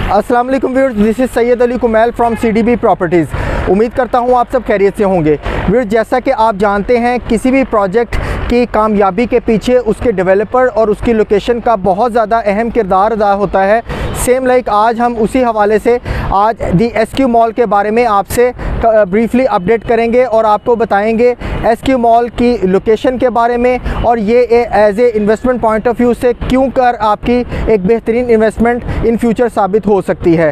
अस्सलाम वालेकुम viewers, this is Syed Ali Kumail from CDB properties. उम्मीद करता हूँ आप सब खैरियत से होंगे। व्यूअर्स, जैसा कि आप जानते हैं, किसी भी प्रोजेक्ट की कामयाबी के पीछे उसके डेवलपर और उसकी लोकेशन का बहुत ज़्यादा अहम किरदार अदा होता है। सेम लाइक आज हम उसी हवाले से आज दी SQ मॉल के बारे में आपसे ब्रीफली अपडेट करेंगे और आपको बताएंगे SQ मॉल की लोकेशन के बारे में और ये as a investment point of view से क्यों कर आपकी एक बेहतरीन इन्वेस्टमेंट इन फ्यूचर साबित हो सकती है।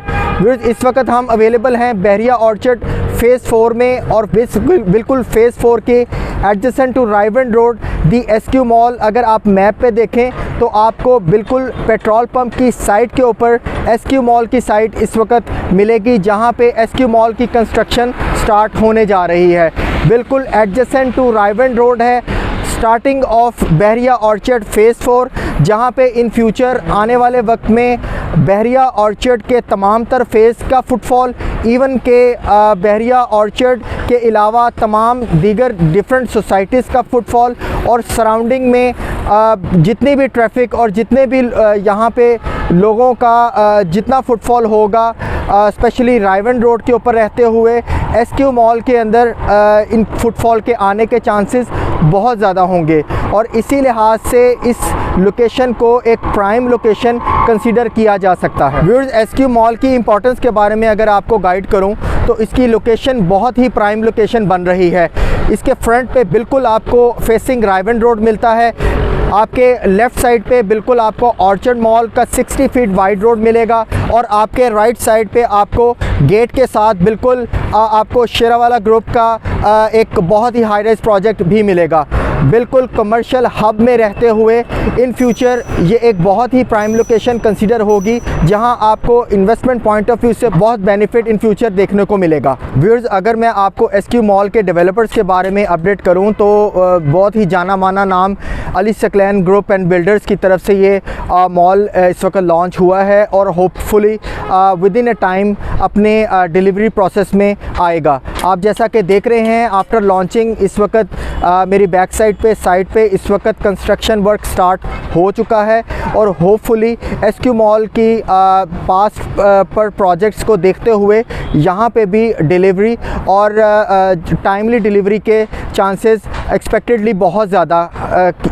इस वक्त हम अवेलेबल हैं बहरिया ऑर्चर्ड फ़ेज़ 4 में और बिल्कुल फ़ेज़ 4 के एडजेसेंट टू रायवन रोड दी SQ मॉल। अगर आप मैप पे देखें तो आपको बिल्कुल पेट्रोल पंप की साइट के ऊपर SQ मॉल की साइट इस वक्त मिलेगी, जहां पे SQ मॉल की कंस्ट्रक्शन स्टार्ट होने जा रही है। बिल्कुल एडजेसेंट टू रायवन रोड है, starting of Bahria orchard phase 4, जहां पे इन फ्यूचर आने वाले वक्त में बहरिया ऑर्चर्ड के तमाम तर फेज़ का फुटफॉल, इवन के बहरिया ऑर्चर्ड के अलावा तमाम दीगर डिफरेंट सोसाइटीज़ का फुटफॉल और सराउंडिंग में जितनी भी ट्रैफिक और जितने भी यहाँ पे लोगों का जितना फुटफॉल होगा, स्पेशली रायवन रोड के ऊपर रहते हुए SQ मॉल के अंदर इन फुटफॉल के आने के चांसेस बहुत ज़्यादा होंगे और इसी लिहाज से इस लोकेशन को एक प्राइम लोकेशन कंसीडर किया जा सकता है। व्यूअर्स, SQ मॉल की इंपॉर्टेंस के बारे में अगर आपको गाइड करूं तो इसकी लोकेशन बहुत ही प्राइम लोकेशन बन रही है। इसके फ्रंट पे बिल्कुल आपको फेसिंग रायवन रोड मिलता है। आपके लेफ़्ट साइड पे बिल्कुल आपको ऑर्चर्ड मॉल का 60 फीट वाइड रोड मिलेगा और आपके राइट साइड पे आपको गेट के साथ बिल्कुल आपको शेरावाला ग्रुप का एक बहुत ही हाई राइज प्रोजेक्ट भी मिलेगा। बिल्कुल कमर्शियल हब में रहते हुए इन फ्यूचर ये एक बहुत ही प्राइम लोकेशन कंसीडर होगी, जहां आपको इन्वेस्टमेंट पॉइंट ऑफ व्यू से बहुत बेनिफिट इन फ्यूचर देखने को मिलेगा। व्यूअर्स, अगर मैं आपको SQ मॉल के डेवलपर्स के बारे में अपडेट करूं तो बहुत ही जाना माना नाम Ali Saqlain group and builders की तरफ से ये मॉल इस वक्त लॉन्च हुआ है और hopefully with in a time अपने डिलीवरी प्रोसेस में आएगा। आप जैसा कि देख रहे हैं, आफ्टर लॉन्चिंग इस वक्त मेरी बैक साइड पे इस वक्त कंस्ट्रक्शन वर्क स्टार्ट हो चुका है और होपफुली SQ मॉल की पास पर प्रोजेक्ट्स को देखते हुए यहाँ पे भी डिलीवरी और टाइमली डिलीवरी के चांसेस एक्सपेक्टेडली बहुत ज़्यादा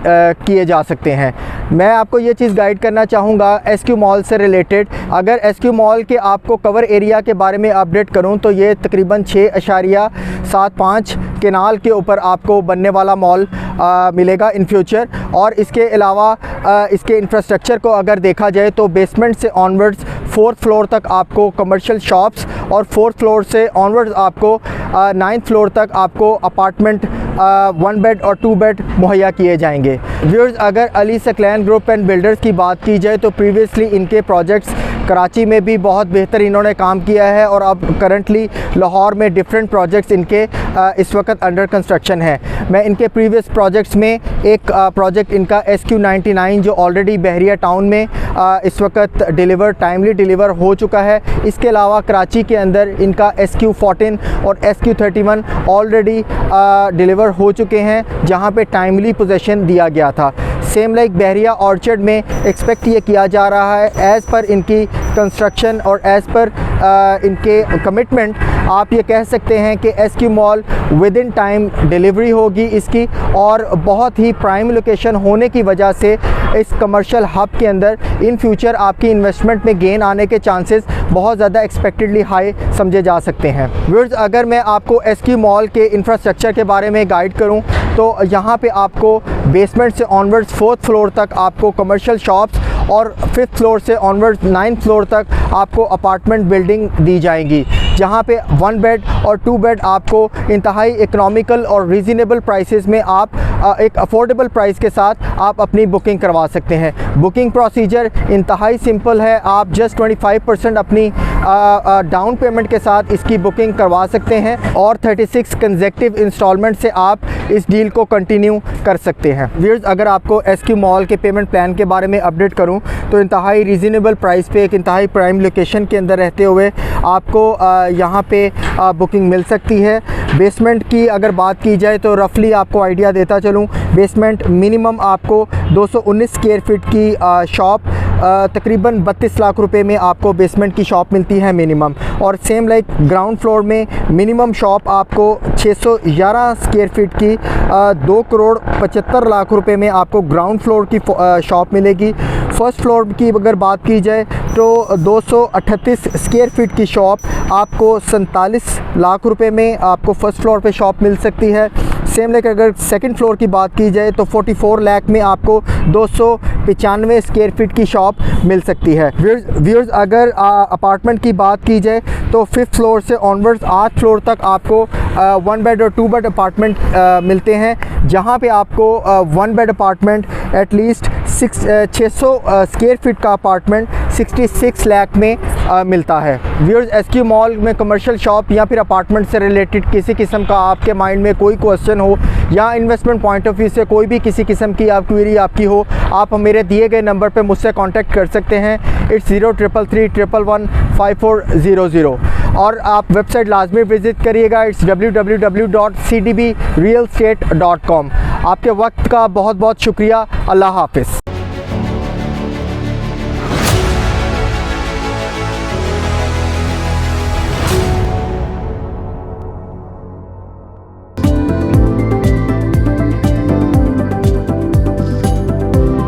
किए जा सकते हैं। मैं आपको ये चीज़ गाइड करना चाहूँगा SQ मॉल से रिलेटेड। अगर SQ मॉल के आपको कवर एरिया के बारे में अपडेट करूँ तो ये तकरीबन 6.75 केनाल के ऊपर आपको बनने वाला मॉल मिलेगा इन फ्यूचर। और इसके अलावा इसके इंफ्रास्ट्रक्चर को अगर देखा जाए तो बेसमेंट से ऑनवर्ड्स 4th फ्लोर तक आपको कमर्शियल शॉप्स और 4th फ्लोर से ऑनवर्ड्स आपको 9th फ्लोर तक आपको अपार्टमेंट 1 बेड और 2 बेड मुहैया किए जाएंगे। व्यूअर्स, अगर Ali Saqlain group and builders की बात की जाए तो प्रीवियसली इनके प्रोजेक्ट्स कराची में भी बहुत बेहतर इन्होंने काम किया है और अब करंटली लाहौर में डिफरेंट प्रोजेक्ट्स इनके इस वक्त अंडर कंस्ट्रक्शन है। मैं इनके प्रीवियस प्रोजेक्ट्स में एक प्रोजेक्ट इनका SQ99 जो ऑलरेडी बहरिया टाउन में इस वक्त टाइमली डिलीवर हो चुका है। इसके अलावा कराची के अंदर इनका SQ14 और SQ31 ऑलरेडी डिलीवर हो चुके हैं, जहां पे टाइमली पोजीशन दिया गया था। सेम लाइक बहरिया ऑर्चर्ड में एक्सपेक्ट ये किया जा रहा है एज़ पर इनकी कंस्ट्रक्शन और एज़ पर इनके कमिटमेंट, आप ये कह सकते हैं कि SQ mall with in time delivery होगी इसकी और बहुत ही प्राइम लोकेशन होने की वजह से इस कमर्शियल हब के अंदर इन फ्यूचर आपकी इन्वेस्टमेंट में गेन आने के चांसेस बहुत ज़्यादा एक्सपेक्टेडली हाई समझे जा सकते हैं। व्यूअर्स, अगर मैं आपको SQ मॉल के इंफ्रास्ट्रक्चर के बारे में गाइड करूं तो यहाँ पे आपको बेसमेंट से ऑनवर्ड्स 4th फ्लोर तक आपको कमर्शियल शॉप्स और 5th फ्लोर से ऑनवर्ड्स 9th फ्लोर तक आपको अपार्टमेंट बिल्डिंग दी जाएंगी, जहाँ पे 1 बेड और 2 बेड आपको इंतहाई इकोनॉमिकल और रीज़नेबल प्राइसेस में आप एक अफोर्डेबल प्राइस के साथ आप अपनी बुकिंग करवा सकते हैं। बुकिंग प्रोसीजर इंतहाई सिंपल है। आप जस्ट 25% अपनी डाउन पेमेंट के साथ इसकी बुकिंग करवा सकते हैं और 36 कंसेक्टिव इंस्टॉलमेंट से आप इस डील को कंटिन्यू कर सकते हैं। व्यूअर्स, अगर आपको SQ मॉल के पेमेंट प्लान के बारे में अपडेट करूं तो इंतहाई रीज़नेबल प्राइस पे एक इंतहाई प्राइम लोकेशन के अंदर रहते हुए आपको यहाँ पे बुकिंग मिल सकती है। बेसमेंट की अगर बात की जाए तो रफली आपको आइडिया देता चलूँ, बेसमेंट मिनिमम आपको 219 स्क्वायर फीट की शॉप तकरीबन 32 लाख रुपए में आपको बेसमेंट की शॉप मिलती है मिनिमम। और सेम लाइक ग्राउंड फ्लोर में मिनिमम शॉप आपको 611 स्क्वायर फीट की 2 करोड़ 75 लाख रुपए में आपको ग्राउंड फ्लोर की शॉप मिलेगी। फर्स्ट फ्लोर की अगर बात की जाए तो 238 स्क्वायर फीट की शॉप आपको 47 लाख रुपए में आपको फर्स्ट फ्लोर पे शॉप मिल सकती है। सेम लाइक अगर सेकंड फ्लोर की बात की जाए तो 44 लाख में आपको 295 स्क्वायर फीट की शॉप मिल सकती है। व्यूअर्स अगर अपार्टमेंट की बात की जाए तो 5th फ्लोर से ऑनवर्ड्स 8th फ्लोर तक आपको 1 बेड और 2 बेड अपार्टमेंट मिलते हैं, जहां पे आपको 1 bed apartment at least 600 square feet का अपार्टमेंट 66 लाख में मिलता है। व्यूअर्स एसक्यू मॉल में कमर्शियल शॉप या फिर अपार्टमेंट से रिलेटेड किसी किस्म का आपके माइंड में कोई क्वेश्चन हो या इन्वेस्टमेंट पॉइंट ऑफ व्यू से कोई भी किसी किस्म की क्वेरी आपकी हो, आप मेरे दिए गए नंबर पे मुझसे कांटेक्ट कर सकते हैं। इट्स 0333115400 और आप वेबसाइट लाजमी विज़िट करिएगा। It's www.cdbrealestate.com। आपके वक्त का बहुत बहुत शुक्रिया। अल्लाह हाफ़िज़।